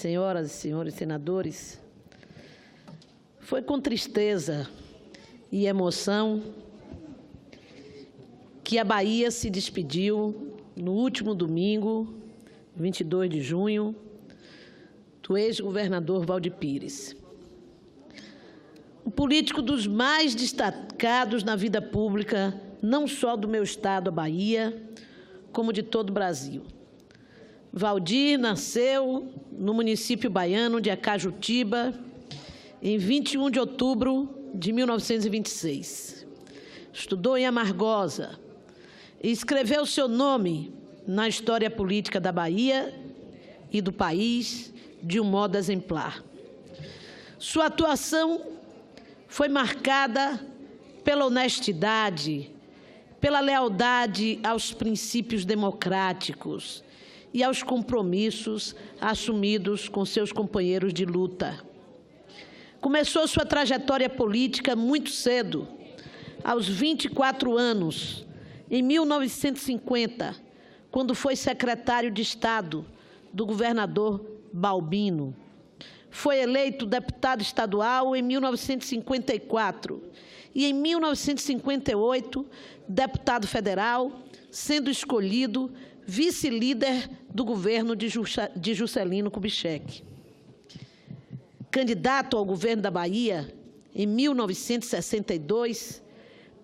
senhoras e senhores senadores, foi com tristeza e emoção que a Bahia se despediu no último domingo, 22 de junho, do ex-governador Waldir Pires. Um político dos mais destacados na vida pública, não só do meu estado, a Bahia, como de todo o Brasil. Waldir nasceu no município baiano de Acajutiba, em 21 de outubro de 1926. Estudou em Amargosa e escreveu seu nome na história política da Bahia e do país de um modo exemplar. Sua atuação foi marcada pela honestidade, pela lealdade aos princípios democráticos e aos compromissos assumidos com seus companheiros de luta. Começou sua trajetória política muito cedo, aos 24 anos, em 1950, quando foi secretário de Estado do governador Balbino. Foi eleito deputado estadual em 1954 e, em 1958, deputado federal, sendo escolhido vice-líder do governo de Juscelino Kubitschek. Candidato ao governo da Bahia, em 1962,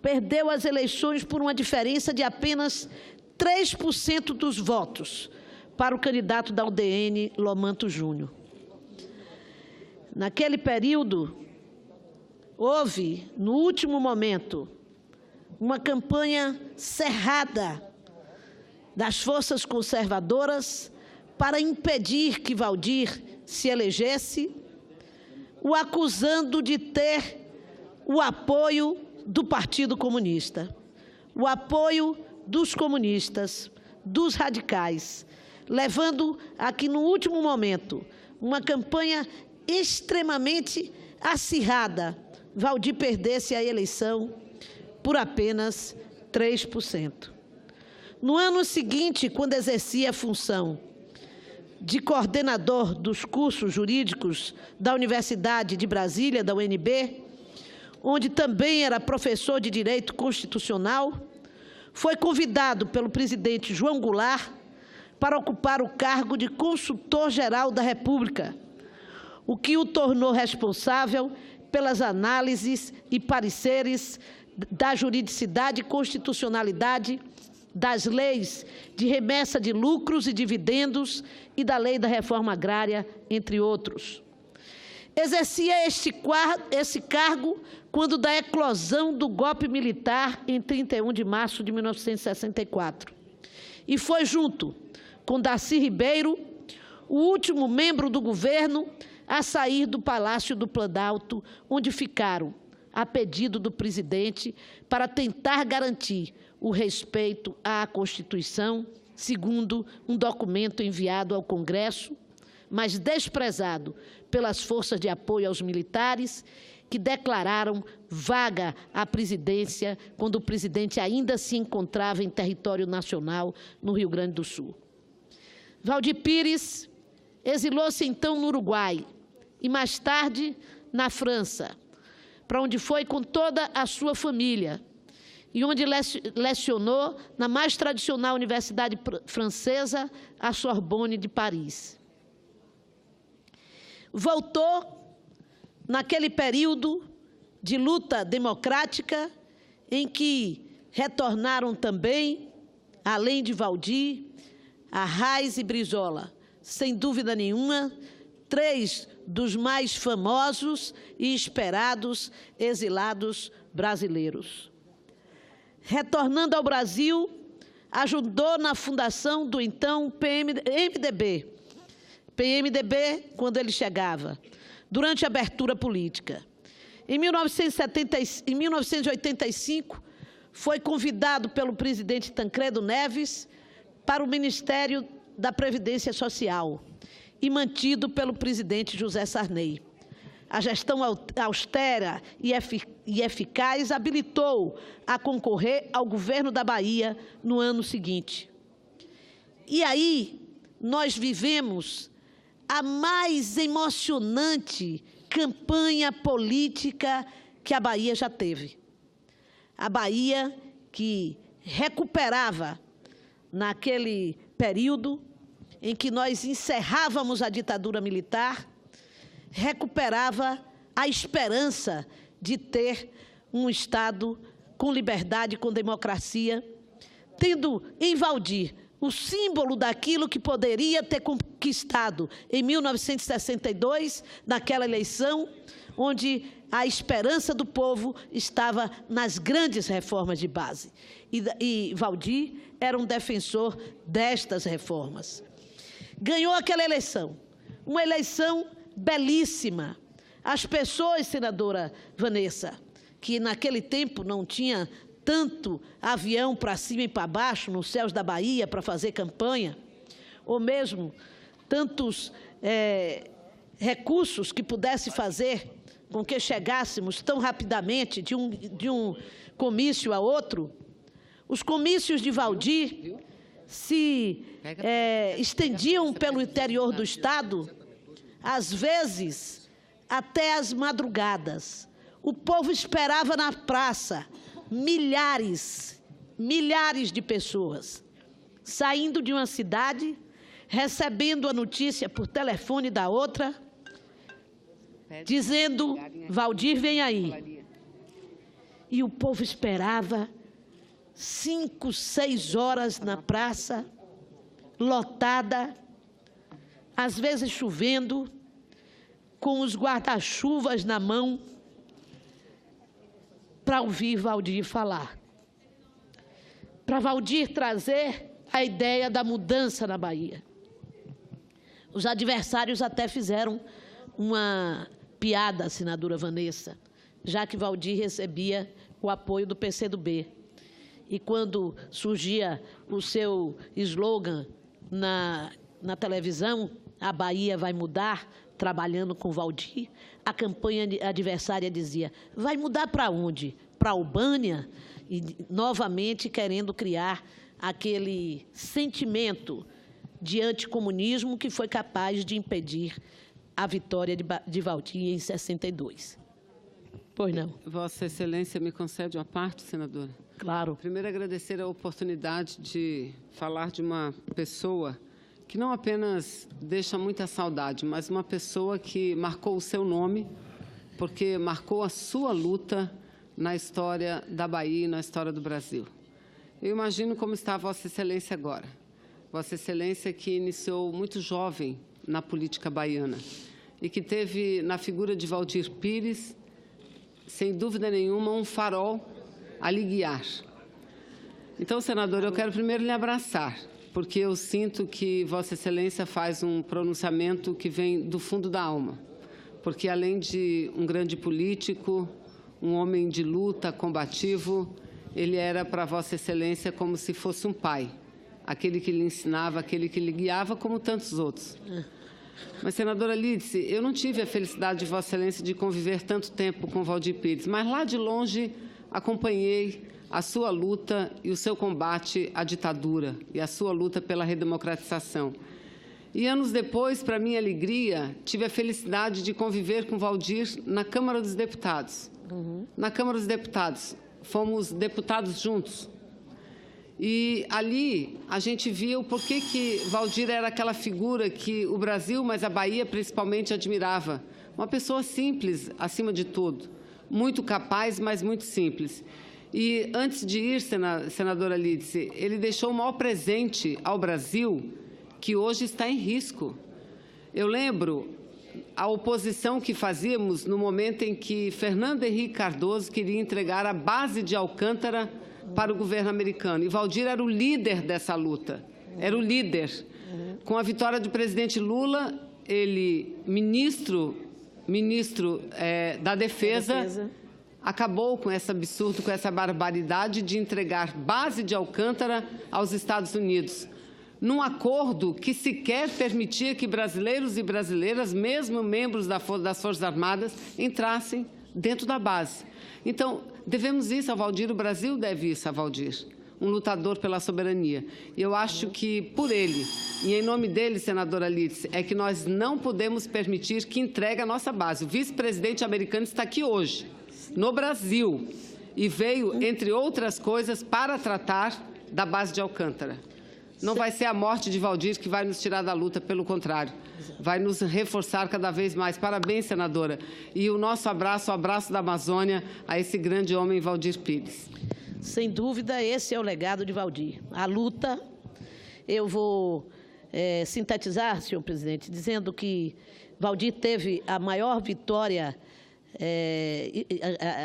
perdeu as eleições por uma diferença de apenas 3% dos votos para o candidato da UDN, Lomanto Júnior. Naquele período, houve, no último momento, uma campanha cerrada das forças conservadoras para impedir que Waldir se elegesse, o acusando de ter o apoio do Partido Comunista, o apoio dos comunistas, dos radicais, levando a que, no último momento, uma campanha extremamente acirrada, Waldir perdesse a eleição por apenas 3%. No ano seguinte, quando exercia a função de coordenador dos cursos jurídicos da Universidade de Brasília, da UNB, onde também era professor de Direito Constitucional, foi convidado pelo presidente João Goulart para ocupar o cargo de consultor-geral da República, o que o tornou responsável pelas análises e pareceres da juridicidade e constitucionalidade das leis de remessa de lucros e dividendos e da lei da reforma agrária, entre outros. Exercia esse cargo quando da eclosão do golpe militar em 31 de março de 1964. E foi junto com Darcy Ribeiro, o último membro do governo a sair do Palácio do Planalto, onde ficaram, a pedido do presidente, para tentar garantir o respeito à Constituição, segundo um documento enviado ao Congresso, mas desprezado pelas forças de apoio aos militares, que declararam vaga a presidência quando o presidente ainda se encontrava em território nacional, no Rio Grande do Sul. Waldir Pires exilou-se então no Uruguai e mais tarde na França, para onde foi com toda a sua família, e onde lecionou na mais tradicional universidade francesa, a Sorbonne de Paris. Voltou naquele período de luta democrática em que retornaram também, além de Waldir, Arraes e Brizola, sem dúvida nenhuma, 3 dos mais famosos e esperados exilados brasileiros. Retornando ao Brasil, ajudou na fundação do então PMDB, quando ele chegava, durante a abertura política. Em 1985, foi convidado pelo presidente Tancredo Neves para o Ministério da Previdência Social e mantido pelo presidente José Sarney. A gestão austera e eficaz habilitou a concorrer ao governo da Bahia no ano seguinte. E aí nós vivemos a mais emocionante campanha política que a Bahia já teve. A Bahia que recuperava, naquele período em que nós encerrávamos a ditadura militar, recuperava a esperança de ter um Estado com liberdade, com democracia, tendo em Valdir o símbolo daquilo que poderia ter conquistado em 1962, naquela eleição, onde a esperança do povo estava nas grandes reformas de base. E Valdir era um defensor destas reformas. Ganhou aquela eleição, uma eleição belíssima. As pessoas, senadora Vanessa, que naquele tempo não tinha tanto avião para cima e para baixo, nos céus da Bahia, para fazer campanha, ou mesmo tantos recursos que pudesse fazer com que chegássemos tão rapidamente de um comício a outro, os comícios de Valdir se estendiam pelo interior do Estado, às vezes até as madrugadas. O povo esperava na praça, milhares de pessoas, saindo de uma cidade, recebendo a notícia por telefone da outra, dizendo, Valdir, vem aí. E o povo esperava 5, 6 horas na praça, lotada, às vezes chovendo, com os guarda-chuvas na mão, para ouvir Valdir falar. Para Valdir trazer a ideia da mudança na Bahia. Os adversários até fizeram uma piada, senadora Vanessa, já que Valdir recebia o apoio do PCdoB. E quando surgia o seu slogan na televisão, a Bahia vai mudar, trabalhando com Valdir, a campanha adversária dizia, vai mudar para onde? Para Albânia? E, novamente, querendo criar aquele sentimento de anticomunismo que foi capaz de impedir a vitória de Valdir em 62. Pois não. Vossa Excelência me concede uma parte, senadora? Claro. Primeiro, agradecer a oportunidade de falar de uma pessoa que não apenas deixa muita saudade, mas uma pessoa que marcou o seu nome, porque marcou a sua luta na história da Bahia e na história do Brasil. Eu imagino como está Vossa Excelência agora. Vossa Excelência que iniciou muito jovem na política baiana e que teve na figura de Valdir Pires, sem dúvida nenhuma, um farol a lhe guiar. Então, senador, eu quero primeiro lhe abraçar, porque eu sinto que Vossa Excelência faz um pronunciamento que vem do fundo da alma, porque além de um grande político, um homem de luta, combativo, ele era para Vossa Excelência como se fosse um pai, aquele que lhe ensinava, aquele que lhe guiava, como tantos outros. Mas, senadora Lídice, eu não tive a felicidade de Vossa Excelência de conviver tanto tempo com Valdir Pires, mas lá de longe acompanhei a sua luta e o seu combate à ditadura e a sua luta pela redemocratização. E anos depois, para minha alegria, tive a felicidade de conviver com Valdir na Câmara dos Deputados. Na Câmara dos Deputados, fomos deputados juntos. E ali a gente via o porquê que Valdir era aquela figura que o Brasil, mas a Bahia principalmente, admirava. Uma pessoa simples, acima de tudo. Muito capaz, mas muito simples. E antes de ir, senadora Lídice, ele deixou o maior presente ao Brasil, que hoje está em risco. Eu lembro a oposição que fazíamos no momento em que Fernando Henrique Cardoso queria entregar a base de Alcântara para o governo americano. E Valdir era o líder dessa luta, era o líder. Com a vitória do presidente Lula, ele, ministro da Defesa, acabou com esse absurdo, com essa barbaridade de entregar base de Alcântara aos Estados Unidos, num acordo que sequer permitia que brasileiros e brasileiras, mesmo membros das Forças Armadas, entrassem dentro da base. Então, devemos isso a Valdir, o Brasil deve isso a Valdir. um lutador pela soberania. E eu acho que, por ele, e em nome dele, senadora Lídice, é que nós não podemos permitir que entregue a nossa base. O vice-presidente americano está aqui hoje, no Brasil, e veio, entre outras coisas, para tratar da base de Alcântara. Não vai ser a morte de Valdir que vai nos tirar da luta, pelo contrário, vai nos reforçar cada vez mais. Parabéns, senadora. E o nosso abraço, o abraço da Amazônia, a esse grande homem, Valdir Pires. Sem dúvida, esse é o legado de Valdir. A luta, eu vou sintetizar, senhor presidente, dizendo que Valdir teve a maior vitória,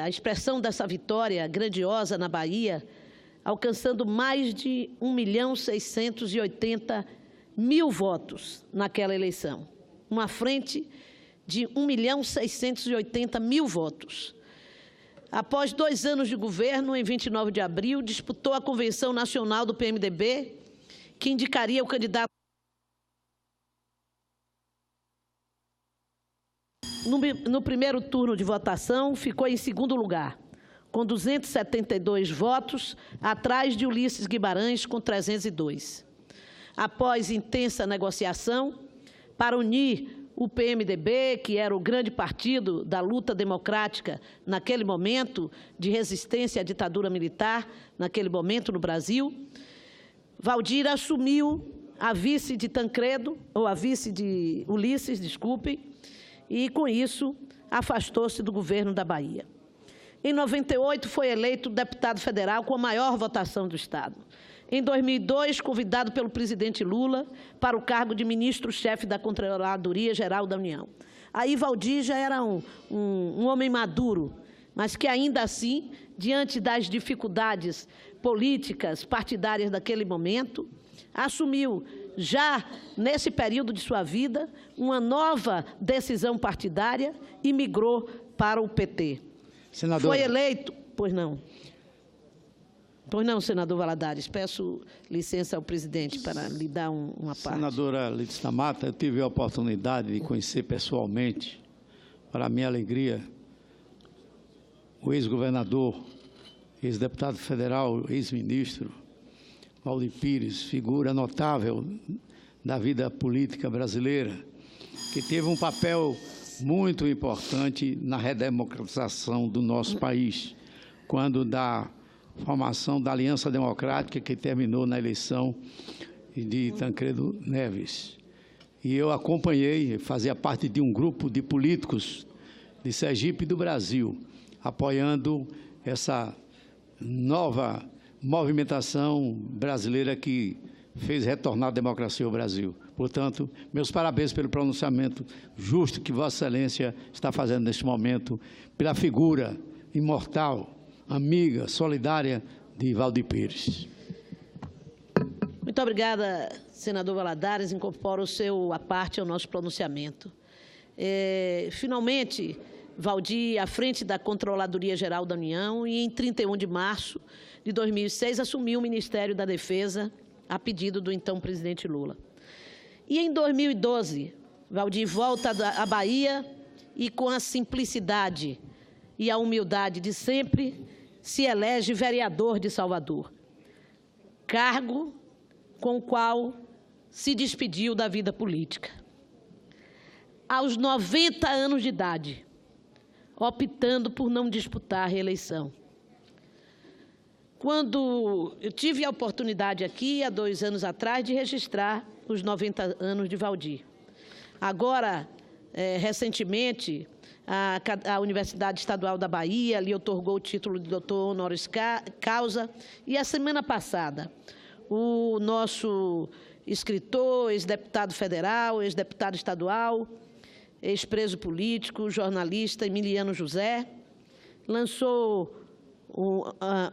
a expressão dessa vitória grandiosa na Bahia, alcançando mais de 1.680.000 votos naquela eleição. Uma frente de 1.680.000 votos. Após 2 anos de governo, em 29 de abril, disputou a Convenção Nacional do PMDB, que indicaria o candidato. No primeiro turno de votação, ficou em segundo lugar, com 272 votos, atrás de Ulisses Guimarães, com 302. Após intensa negociação, para unir o PMDB, que era o grande partido da luta democrática naquele momento, de resistência à ditadura militar, naquele momento no Brasil, Valdir assumiu a vice de Tancredo, ou a vice de Ulisses, desculpe, e, com isso, afastou-se do governo da Bahia. Em 98, foi eleito deputado federal com a maior votação do Estado. Em 2002, convidado pelo presidente Lula para o cargo de ministro-chefe da Controladoria Geral da União. Aí Valdir já era um homem maduro, mas que ainda assim, diante das dificuldades políticas, partidárias daquele momento, assumiu, já nesse período de sua vida, uma nova decisão partidária e migrou para o PT. Senadora. Foi eleito... Pois não. Pois não, senador Valadares. Peço licença ao presidente para lhe dar uma parte. Senadora Lídice da Mata, eu tive a oportunidade de conhecer pessoalmente, para minha alegria, o ex-governador, ex-deputado federal, ex-ministro, Valdir Pires, figura notável da vida política brasileira, que teve um papel muito importante na redemocratização do nosso país, quando da formação da Aliança Democrática, que terminou na eleição de Tancredo Neves. E eu acompanhei, fazia parte de um grupo de políticos de Sergipe e do Brasil, apoiando essa nova movimentação brasileira que fez retornar a democracia ao Brasil. Portanto, meus parabéns pelo pronunciamento justo que Vossa Excelência está fazendo neste momento, pela figura imortal, amiga, solidária de Valdir Pires. Muito obrigada, senador Valadares. Incorporo a parte ao nosso pronunciamento. Finalmente, Valdir, à frente da Controladoria Geral da União, e em 31 de março de 2006, assumiu o Ministério da Defesa, a pedido do então presidente Lula. E em 2012, Valdir volta à Bahia e, com a simplicidade e a humildade de sempre, se elege vereador de Salvador, cargo com o qual se despediu da vida política. Aos 90 anos de idade, optando por não disputar a reeleição. Quando eu tive a oportunidade aqui, há 2 anos atrás, de registrar os 90 anos de Valdir. Agora, recentemente, a Universidade Estadual da Bahia lhe outorgou o título de doutor honoris causa, e a semana passada, o nosso escritor, ex-deputado federal, ex-deputado estadual, ex-preso político, jornalista Emiliano José, lançou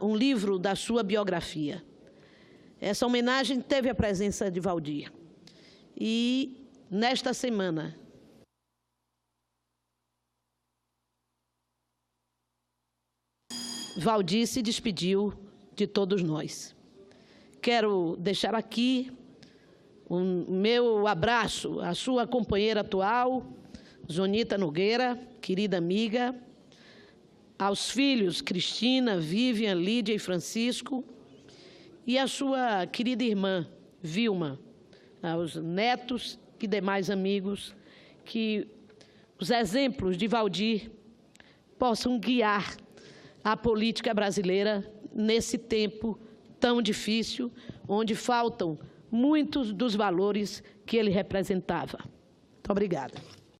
um livro da sua biografia. Essa homenagem teve a presença de Valdir. E, nesta semana, Valdir se despediu de todos nós. Quero deixar aqui o meu abraço à sua companheira atual, Zonita Nogueira, querida amiga, aos filhos Cristina, Vivian, Lídia e Francisco, e a sua querida irmã, Vilma, aos netos e demais amigos, que os exemplos de Valdir possam guiar a política brasileira nesse tempo tão difícil, onde faltam muitos dos valores que ele representava. Muito obrigada.